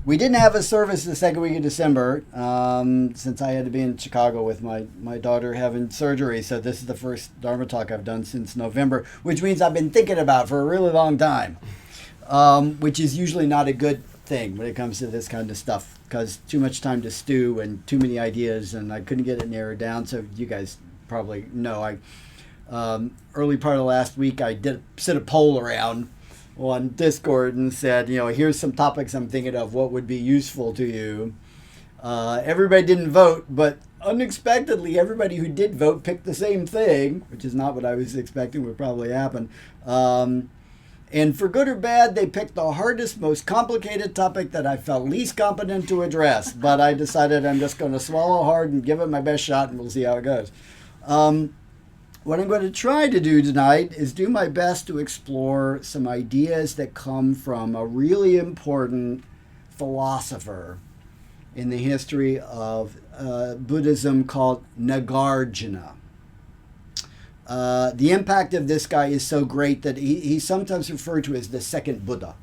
We didn't have a service the second week of December since I had to be in Chicago with my daughter having surgery. So this is the first Dharma talk I've done since November, which means I've been thinking about it for a really long time, which is usually not a good thing when it comes to this kind of stuff because too much time to stew and too many ideas, and I couldn't get it narrowed down. So you guys probably know early part of last week I did set a poll around on Discord and said, here's some topics I'm thinking of. What would be useful to you? Everybody didn't vote, but unexpectedly, everybody who did vote picked the same thing, which is not what I was expecting would probably happen. And for good or bad, they picked the hardest, most complicated topic that I felt least competent to address. But I decided I'm just going to swallow hard and give it my best shot, and we'll see how it goes. What I'm going to try to do tonight is do my best to explore some ideas that come from a really important philosopher in the history of Buddhism called Nagarjuna. The impact of this guy is so great that he's sometimes referred to as the second Buddha.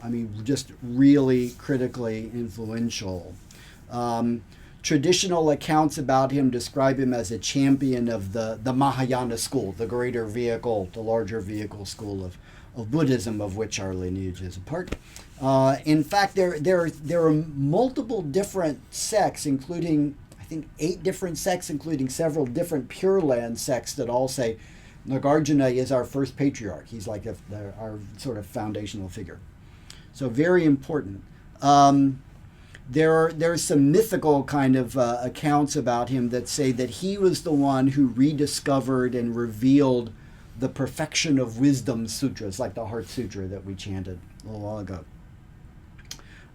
I mean, just really critically influential. Traditional accounts about him describe him as a champion of the Mahayana school, the greater vehicle, the larger vehicle school of Buddhism, of which our lineage is a part. In fact, there are multiple different sects, including, I think, 8 different sects, including several different Pure Land sects that all say Nagarjuna is our first patriarch. He's like our sort of foundational figure. So very important. There's some mythical kind of accounts about him that say that he was the one who rediscovered and revealed the perfection of wisdom sutras, like the Heart Sutra that we chanted a little while ago.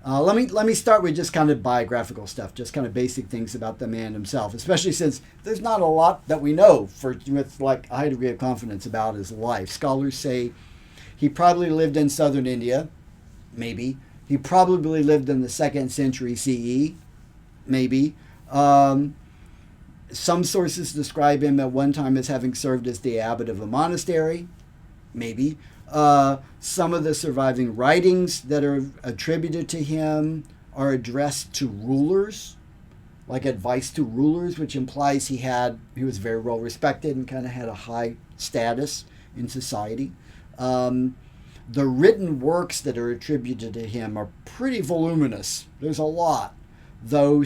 Let me start with just kind of biographical stuff, just kind of basic things about the man himself, especially since there's not a lot that we know with like a high degree of confidence about his life. Scholars say he probably lived in southern India, maybe. He probably lived in the 2nd century CE, maybe. Some sources describe him at one time as having served as the abbot of a monastery, maybe. Some of the surviving writings that are attributed to him are addressed to rulers, like advice to rulers, which implies he was very well respected and kind of had a high status in society. The written works that are attributed to him are pretty voluminous. There's a lot. Though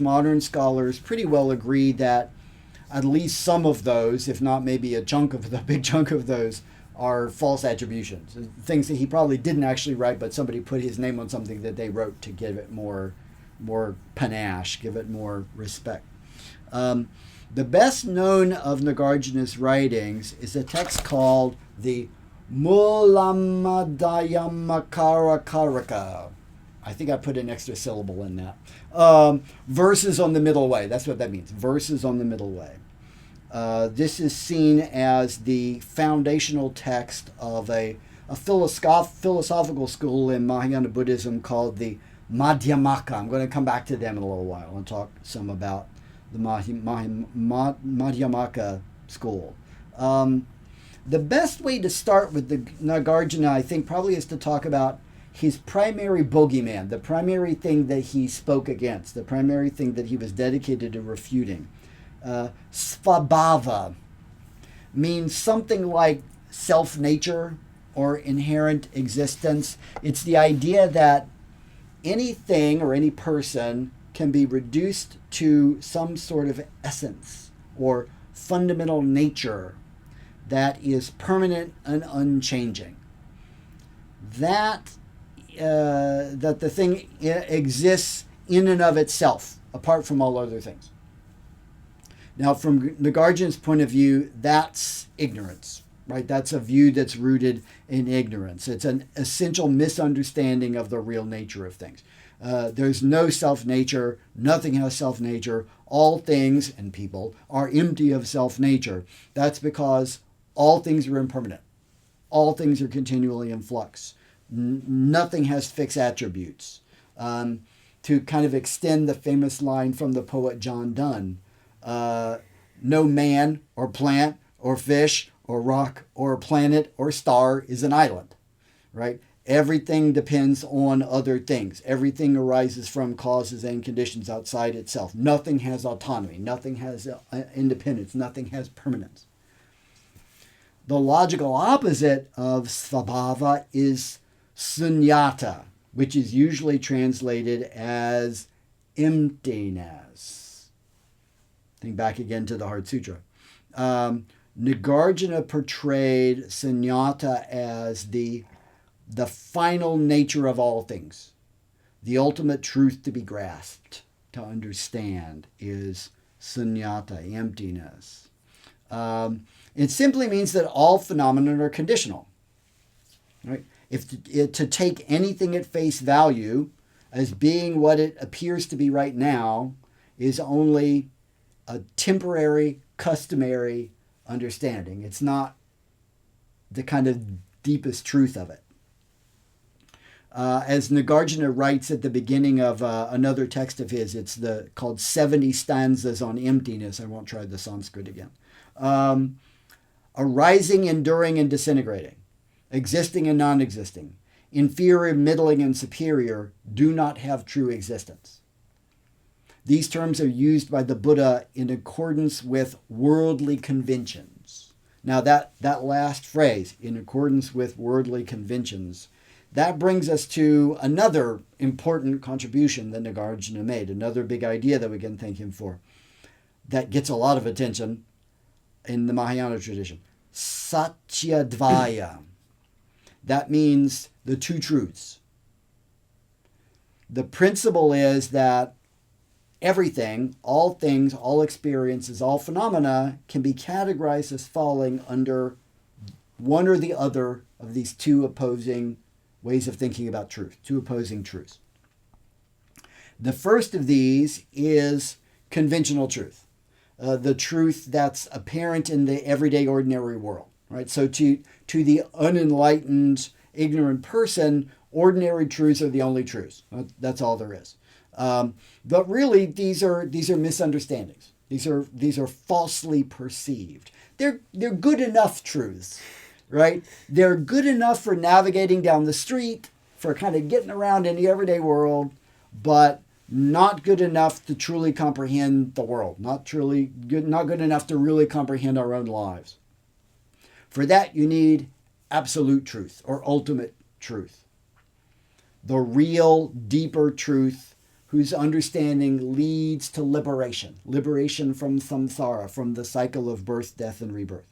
modern scholars, pretty well agree that at least some of those, if not maybe a big chunk of those, are false attributions. Things that he probably didn't actually write, but somebody put his name on something that they wrote to give it more panache, give it more respect. The best known of Nagarjuna's writings is a text called the Mulamadhyamakaraka. I think I put an extra syllable in that. Verses on the middle way. That's what that means. Verses on the middle way. This is seen as the foundational text of a philosophical school in Mahayana Buddhism called the Madhyamaka. I'm going to come back to them in a little while and talk some about the Madhyamaka school. The best way to start with the Nagarjuna, I think, probably is to talk about his primary bogeyman, the primary thing that he spoke against, the primary thing that he was dedicated to refuting. Svabhava means something like self-nature or inherent existence. It's the idea that anything or any person can be reduced to some sort of essence or fundamental nature that is permanent and unchanging. That the thing exists in and of itself, apart from all other things. Now, from Nagarjuna's point of view, that's ignorance, right? That's a view that's rooted in ignorance. It's an essential misunderstanding of the real nature of things. There's no self-nature. Nothing has self-nature. All things and people are empty of self-nature. That's because all things are impermanent. All things are continually in flux. Nothing has fixed attributes. To kind of extend the famous line from the poet John Donne, no man or plant or fish or rock or planet or star is an island, right? Everything depends on other things. Everything arises from causes and conditions outside itself. Nothing has autonomy. Nothing has independence. Nothing has permanence. The logical opposite of svabhava is sunyata, which is usually translated as emptiness. Think back again to the Heart Sutra. Nagarjuna portrayed sunyata as the final nature of all things. The ultimate truth to be grasped, to understand, is sunyata, emptiness. It simply means that all phenomena are conditional. Right? To take anything at face value as being what it appears to be right now is only a temporary, customary understanding. It's not the kind of deepest truth of it. As Nagarjuna writes at the beginning of another text of his, it's called 70 Stanzas on Emptiness. I won't try the Sanskrit again. Arising, enduring, and disintegrating, existing and non-existing, inferior, middling, and superior do not have true existence. These terms are used by the Buddha in accordance with worldly conventions. Now that last phrase, in accordance with worldly conventions, that brings us to another important contribution that Nagarjuna made, another big idea that we can thank him for, that gets a lot of attention in the Mahayana tradition. Satyadvaya. That means the two truths. The principle is that everything, all things, all experiences, all phenomena can be categorized as falling under one or the other of these two opposing ways of thinking about truth, two opposing truths. The first of these is conventional truth, the truth that's apparent in the everyday ordinary world, right? So to the unenlightened, ignorant person, ordinary truths are the only truths. That's all there is. But really, these are misunderstandings. These are falsely perceived. They're good enough truths, right? They're good enough for navigating down the street, for kind of getting around in the everyday world, but not good enough to truly comprehend the world. Not good enough to really comprehend our own lives. For that, you need absolute truth or ultimate truth. The real, deeper truth whose understanding leads to liberation. Liberation from samsara, from the cycle of birth, death, and rebirth.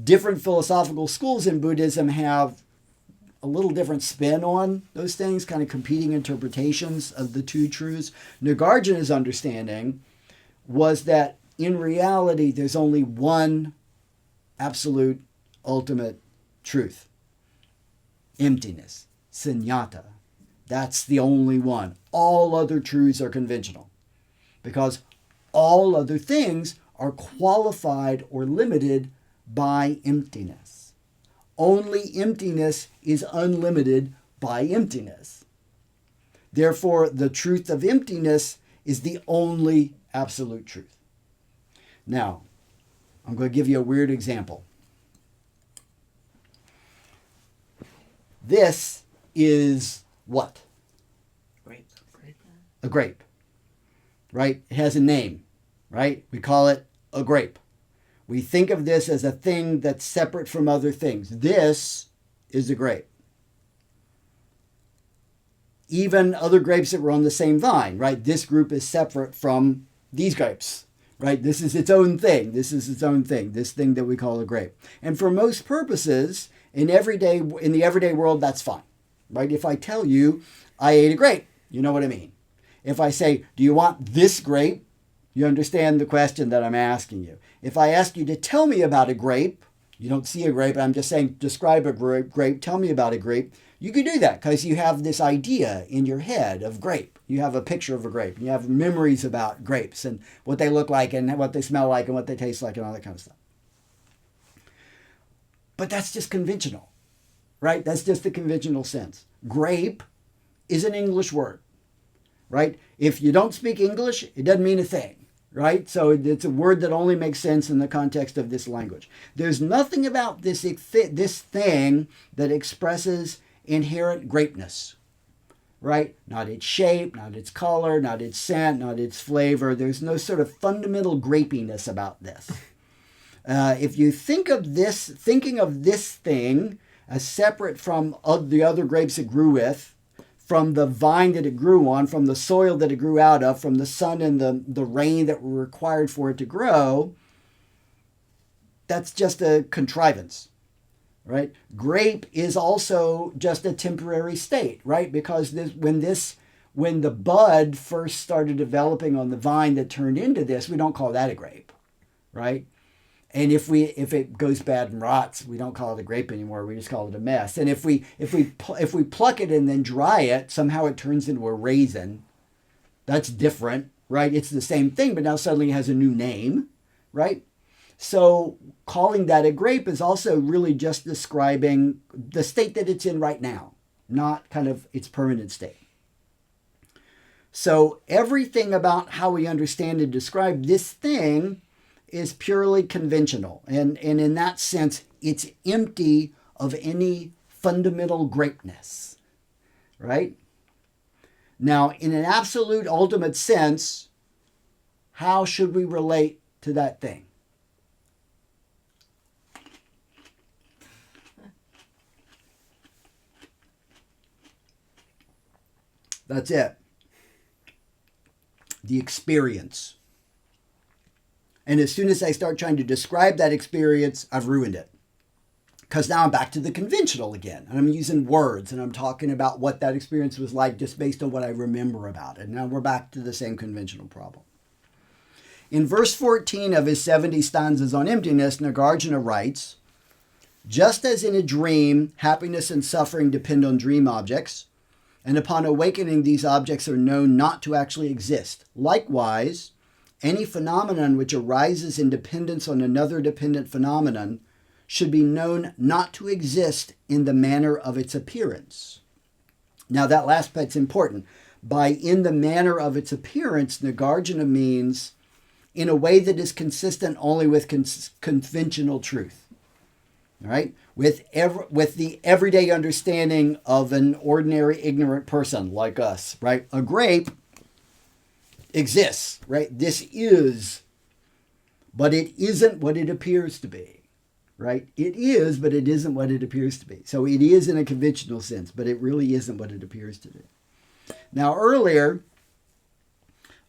Different philosophical schools in Buddhism have a little different spin on those things, kind of competing interpretations of the two truths. Nagarjuna's understanding was that in reality, there's only one absolute, ultimate truth. Emptiness, sunyata. That's the only one. All other truths are conventional because all other things are qualified or limited by emptiness. Only emptiness is unlimited by emptiness. Therefore, the truth of emptiness is the only absolute truth. Now, I'm going to give you a weird example. This is what? Grape. A grape, right? It has a name, right? We call it a grape. We think of this as a thing that's separate from other things. This is a grape. Even other grapes that were on the same vine, right? This group is separate from these grapes, right? This is its own thing. This is its own thing, this thing that we call a grape. And for most purposes, in the everyday world, that's fine, right? If I tell you I ate a grape, you know what I mean. If I say, do you want this grape? You understand the question that I'm asking you. If I ask you to tell me about a grape, you don't see a grape, I'm just saying describe a grape, tell me about a grape. You can do that because you have this idea in your head of grape. You have a picture of a grape. You have memories about grapes and what they look like and what they smell like and what they taste like and all that kind of stuff. But that's just conventional, right? That's just the conventional sense. Grape is an English word, right? If you don't speak English, it doesn't mean a thing. right? So it's a word that only makes sense in the context of this language. There's nothing about this thing that expresses inherent grapeness, right? Not its shape, not its color, not its scent, not its flavor. There's no sort of fundamental grapiness about this. If you thinking of this thing as separate from the other grapes it grew with, from the vine that it grew on, from the soil that it grew out of, from the sun and the rain that were required for it to grow, that's just a contrivance, right? Grape is also just a temporary state, right? Because when the bud first started developing on the vine that turned into this, we don't call that a grape, right? And if it goes bad and rots, we don't call it a grape anymore. We just call it a mess. And if we pluck it and then dry it, somehow it turns into a raisin. That's different, right? It's the same thing, but now suddenly it has a new name, right? So calling that a grape is also really just describing the state that it's in right now, not kind of its permanent state. So everything about how we understand and describe this thing is purely conventional. And in that sense, it's empty of any fundamental greatness, right? Now, in an absolute ultimate sense, how should we relate to that thing? That's it. The experience. And as soon as I start trying to describe that experience, I've ruined it. Because now I'm back to the conventional again. And I'm using words and I'm talking about what that experience was like just based on what I remember about it. Now we're back to the same conventional problem. In verse 14 of his 70 stanzas on emptiness, Nagarjuna writes, just as in a dream, happiness and suffering depend on dream objects, and upon awakening, these objects are known not to actually exist. Likewise, any phenomenon which arises in dependence on another dependent phenomenon should be known not to exist in the manner of its appearance. Now that last part's important. By in the manner of its appearance, Nagarjuna means in a way that is consistent only with conventional truth. All right? With the everyday understanding of an ordinary ignorant person like us, right? A grape exists, right? This is, but it isn't what it appears to be, right? It is, but it isn't what it appears to be. So it is in a conventional sense, but it really isn't what it appears to be. Now earlier,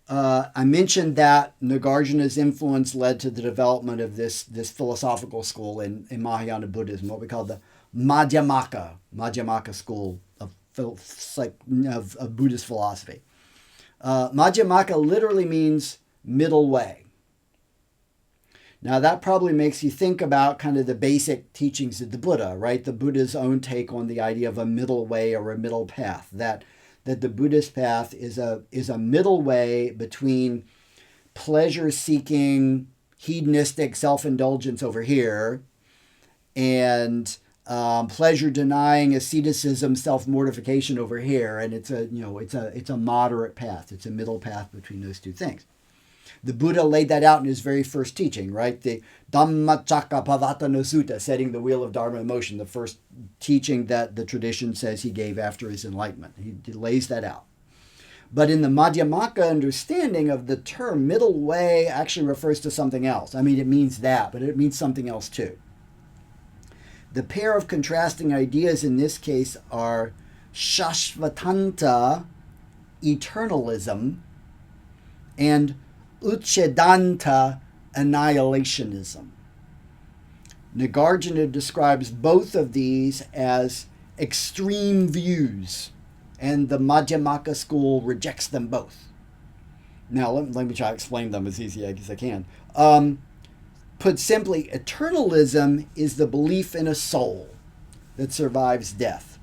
I mentioned that Nagarjuna's influence led to the development of this philosophical school in Mahayana Buddhism, what we call the Madhyamaka school of Buddhist philosophy. Madhyamaka literally means middle way. Now that probably makes you think about kind of the basic teachings of the Buddha, right? The Buddha's own take on the idea of a middle way or a middle path, that the Buddhist path is a middle way between pleasure-seeking, hedonistic self-indulgence over here, and pleasure-denying asceticism, self-mortification over here. And it's a moderate path. It's a middle path between those two things. The Buddha laid that out in his very first teaching, right? The Dhammacakkappavattana Sutta, setting the wheel of dharma in motion, the first teaching that the tradition says he gave after his enlightenment. He lays that out. But in the Madhyamaka understanding of the term, middle way actually refers to something else. I mean, it means that, but it means something else too. The pair of contrasting ideas in this case are Shashvatanta, eternalism, and Uchedanta, annihilationism. Nagarjuna describes both of these as extreme views, and the Madhyamaka school rejects them both. Now, let me try to explain them as easy as I can. Put simply, eternalism is the belief in a soul that survives death.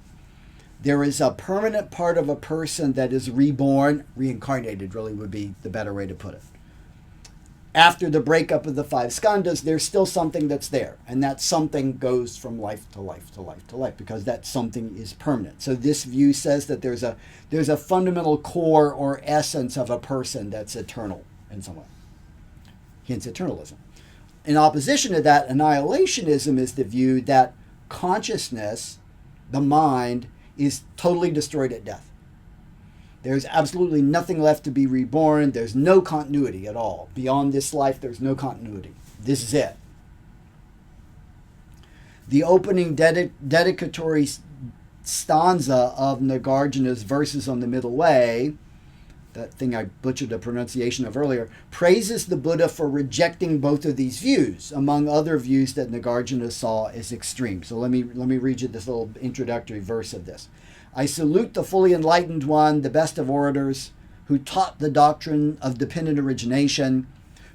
There is a permanent part of a person that is reborn, reincarnated really would be the better way to put it. After the breakup of the five skandhas, there's still something that's there. And that something goes from life to life to life to life because that something is permanent. So this view says that there's a fundamental core or essence of a person that's eternal in some way. hence eternalism. In opposition to that, annihilationism is the view that consciousness, the mind, is totally destroyed at death. There's absolutely nothing left to be reborn. There's no continuity at all. Beyond this life, there's no continuity. This is it. The opening dedicatory stanza of Nagarjuna's verses on the Middle Way, that thing I butchered the pronunciation of earlier, praises the Buddha for rejecting both of these views, among other views that Nagarjuna saw as extreme. So let me read you this little introductory verse of this. I salute the fully enlightened one, the best of orators, who taught the doctrine of dependent origination,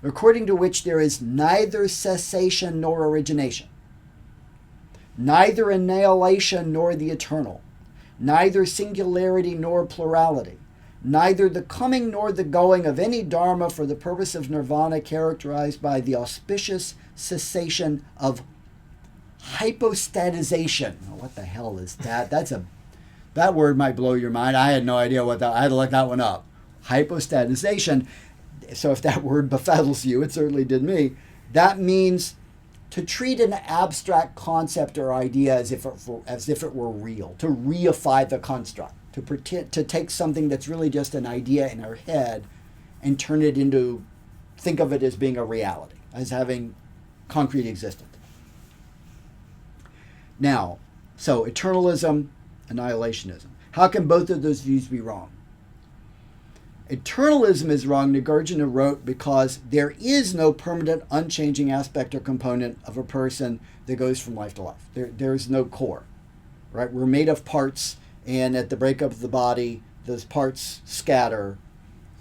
according to which there is neither cessation nor origination, neither annihilation nor the eternal, neither singularity nor plurality, neither the coming nor the going of any dharma for the purpose of nirvana, characterized by the auspicious cessation of hypostatization. Oh, what the hell is that? That word might blow your mind. I had no idea what that. I had to look that one up. Hypostatization. So if that word befuddles you, it certainly did me. That means to treat an abstract concept or idea as if it were real, to reify the construct, to take something that's really just an idea in our head and turn it into, think of it as being a reality, as having concrete existence. Now, so eternalism, annihilationism. How can both of those views be wrong? Eternalism is wrong, Nagarjuna wrote, because there is no permanent, unchanging aspect or component of a person that goes from life to life. There's no core, right? We're made of parts, and at the breakup of the body, those parts scatter,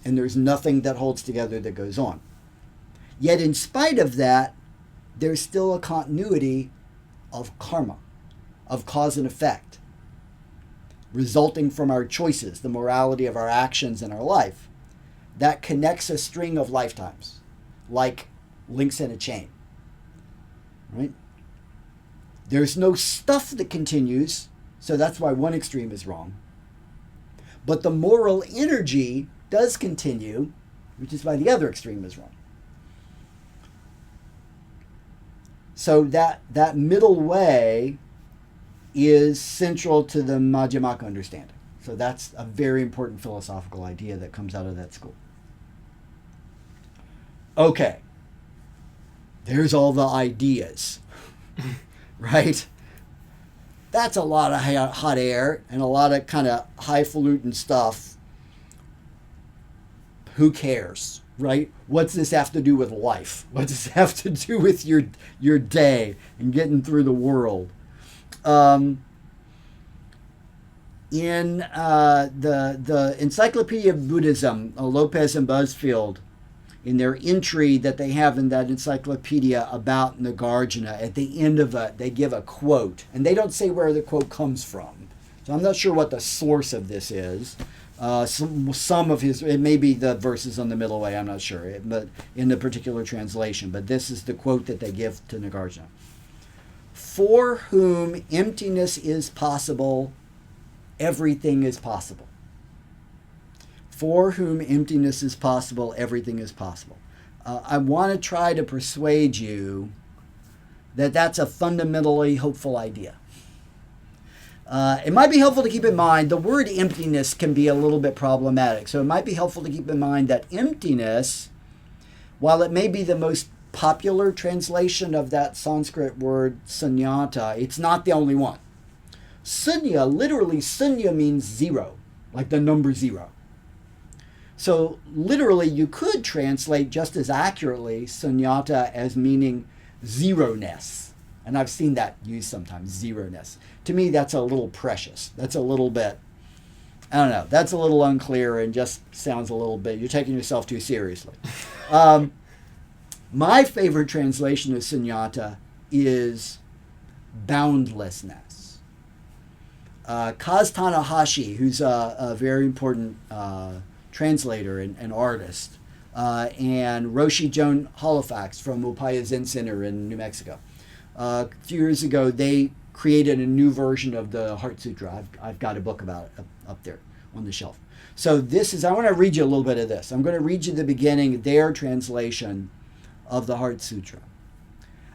and there's nothing that holds together that goes on. Yet in spite of that, there's still a continuity of karma, of cause and effect, resulting from our choices, the morality of our actions in our life, that connects a string of lifetimes, like links in a chain. Right? There's no stuff that continues, so that's why one extreme is wrong. But the moral energy does continue, which is why the other extreme is wrong. So that middle way is central to the Madhyamaka understanding. So that's a very important philosophical idea that comes out of that school. Okay. There's all the ideas, right? That's a lot of hot air and a lot of kind of highfalutin stuff. Who cares, right? What's this have to do with life? What does this have to do with your day and getting through the world? In the Encyclopedia of Buddhism, Lopez and Busfield, in their entry that they have in that encyclopedia about Nagarjuna, at the end of it, they give a quote, and they don't say where the quote comes from. So I'm not sure what the source of this is. Some of his, it may be the verses on the Middle Way, I'm not sure, but in the particular translation. But this is the quote that they give to Nagarjuna. For whom emptiness is possible, everything is possible. For whom emptiness is possible, everything is possible. I want to try to persuade you that that's a fundamentally hopeful idea. It might be helpful to keep in mind the word emptiness can be a little bit problematic. So it might be helpful to keep in mind that emptiness, while it may be the most popular translation of that Sanskrit word sunyata, it's not the only one. Sunya, literally sunya means zero, like the number zero. So literally you could translate just as accurately sunyata as meaning zero-ness. And I've seen that used sometimes, zero-ness. To me, that's a little precious. That's a little bit, I don't know, that's a little unclear and just sounds a little bit, you're taking yourself too seriously. My favorite translation of sunyata is boundlessness. Kaz Tanahashi, who's a very important translator and artist, and Roshi Joan Halifax from Upaya Zen Center in New Mexico. A few years ago, they created a new version of the Heart Sutra. I've got a book about it up there on the shelf. So this is, I want to read you a little bit of this. I'm going to read you the beginning, their translation of the Heart Sutra.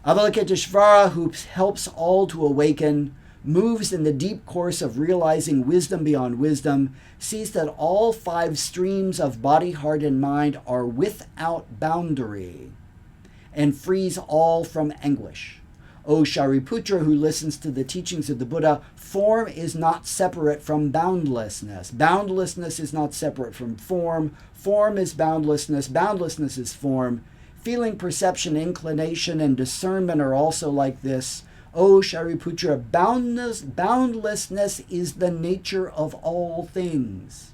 Avalokiteshvara, who helps all to awaken, moves in the deep course of realizing wisdom beyond wisdom, sees that all 5 streams of body, heart, and mind are without boundary, and frees all from anguish. O Shariputra, who listens to the teachings of the Buddha, form is not separate from boundlessness. Boundlessness is not separate from form. Form is boundlessness. Boundlessness is form. Feeling, perception, inclination, and discernment are also like this. O Shariputra, boundlessness is the nature of all things.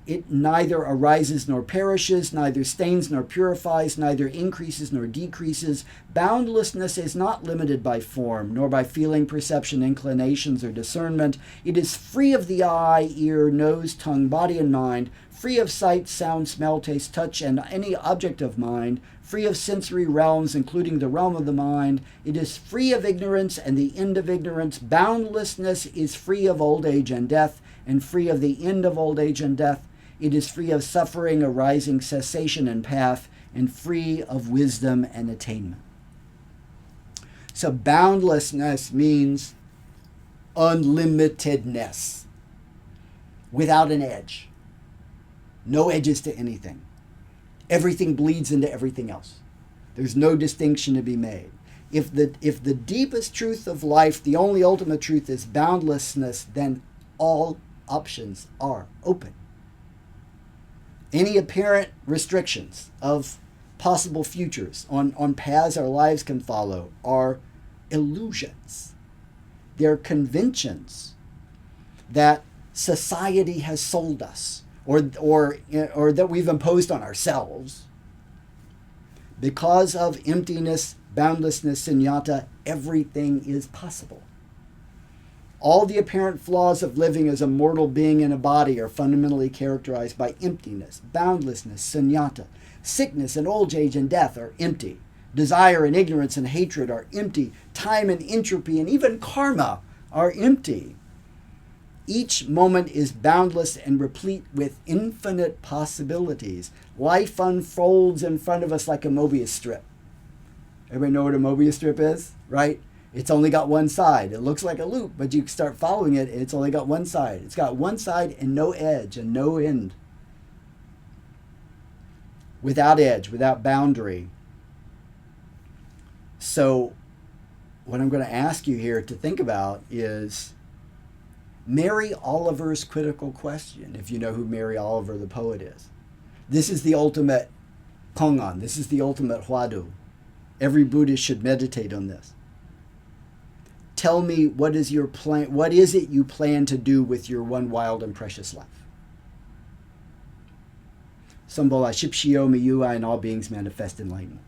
It neither arises nor perishes, neither stains nor purifies, neither increases nor decreases. Boundlessness is not limited by form, nor by feeling, perception, inclinations, or discernment. It is free of the eye, ear, nose, tongue, body, and mind, free of sight, sound, smell, taste, touch, and any object of mind, free of sensory realms, including the realm of the mind. It is free of ignorance and the end of ignorance. Boundlessness is free of old age and death, and free of the end of old age and death. It is free of suffering, arising, cessation, and path, and free of wisdom and attainment. So boundlessness means unlimitedness, without an edge. No edges to anything. Everything bleeds into everything else. There's no distinction to be made. If the deepest truth of life, the only ultimate truth, is boundlessness, then all options are open. Any apparent restrictions of possible futures on paths our lives can follow are illusions. They're conventions that society has sold us, or that we've imposed on ourselves. Because of emptiness, boundlessness, sunyata, everything is possible. All the apparent flaws of living as a mortal being in a body are fundamentally characterized by emptiness, boundlessness, sunyata. Sickness and old age and death are empty. Desire and ignorance and hatred are empty. Time and entropy and even karma are empty. Each moment is boundless and replete with infinite possibilities. Life unfolds in front of us like a Mobius strip. Everybody know what a Mobius strip is, right? It's only got one side. It looks like a loop, but you start following it, and it's only got one side. It's got one side and no edge and no end. Without edge, without boundary. So what I'm going to ask you here to think about is Mary Oliver's critical question, if you know who Mary Oliver the poet is. This is the ultimate Kongan. This is the ultimate Hwadu. Every Buddhist should meditate on this. Tell me, what is your plan? What is it you plan to do with your one wild and precious life? Sambola Shipshio Miyua and all beings manifest enlightenment.